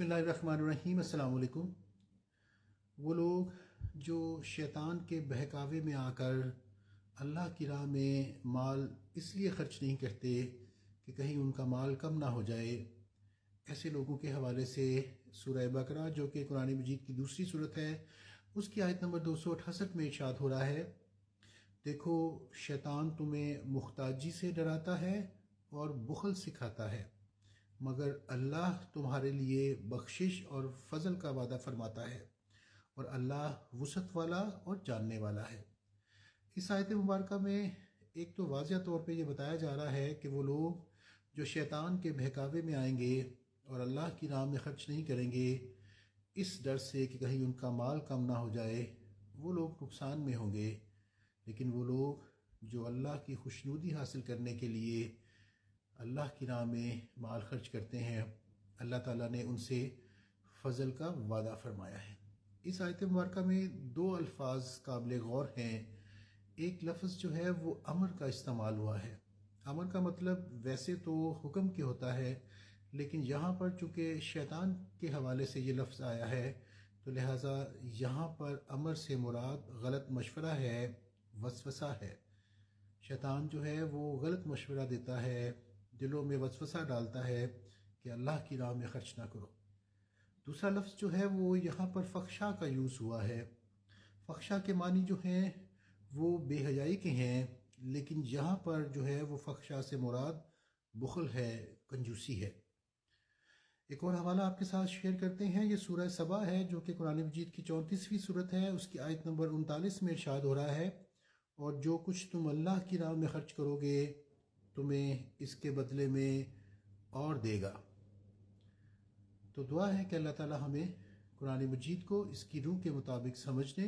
बिस्मिल्लाहिर्रहमानिर्रहीम। अस्सलाम वालेकुम। वो लोग जो शैतान के बहकावे में आकर अल्लाह की राह में माल इसलिए ख़र्च नहीं करते कि कहीं उनका माल कम ना हो जाए, ऐसे लोगों के हवाले से सूरह बकरा जो कि कुरान मजीद की दूसरी सूरत है, उसकी आयत नंबर 268 में इरशाद हो रहा है, देखो शैतान तुम्हें मुख्ताजी से डराता है और बुखल सिखाता है, मगर अल्लाह तुम्हारे लिए बख्शिश और फ़ज़ल का वादा फरमाता है और अल्लाह वुसअत वाला और जानने वाला है। इस आयत मुबारक में एक तो वाज़िह तौर पे ये बताया जा रहा है कि वो लोग जो शैतान के बहकावे में आएंगे और अल्लाह की राह में ख़र्च नहीं करेंगे इस डर से कि कहीं उनका माल कम ना हो जाए, वो लोग नुकसान में होंगे। लेकिन वो लोग जो अल्लाह की खुशनुदी हासिल करने के लिए अल्लाह की राह में माल खर्च करते हैं, अल्लाह ताला ने उनसे फ़ज़ल का वादा फरमाया है। इस आयत मुबारक में दो अल्फाज काबिल गौर हैं। एक लफ्ज़ जो है वो अमर का इस्तेमाल हुआ है। अमर का मतलब वैसे तो हुक्म के होता है, लेकिन यहाँ पर चूँकि शैतान के हवाले से ये लफ्ज़ आया है तो लिहाजा यहाँ पर अमर से मुराद गलत मशवरा है, वसवसा है। शैतान जो है वो गलत मशवरा देता है, दिलों में वसवसा डालता है कि अल्लाह की राह में ख़र्च ना करो। दूसरा लफ्ज़ जो है वो यहाँ पर फ़ख्शा का यूज़ हुआ है। फ़ख्शा के मानी जो हैं वो बेहयाई के हैं, लेकिन यहाँ पर जो है वो फ़ख्शा से मुराद बुखल है, कंजूसी है। एक और हवाला आपके साथ शेयर करते हैं। ये सूरह सबा है जो कि कुरान मजीद की 34वीं सूरत है, उसकी आयत नंबर 39 में इरशाद हो रहा है, और जो कुछ तुम अल्लाह की राह में ख़र्च करोगे तुम्हें इसके बदले में और देगा। तो दुआ है कि अल्लाह ताला हमें कुरान मजीद को इसकी रूह के मुताबिक समझने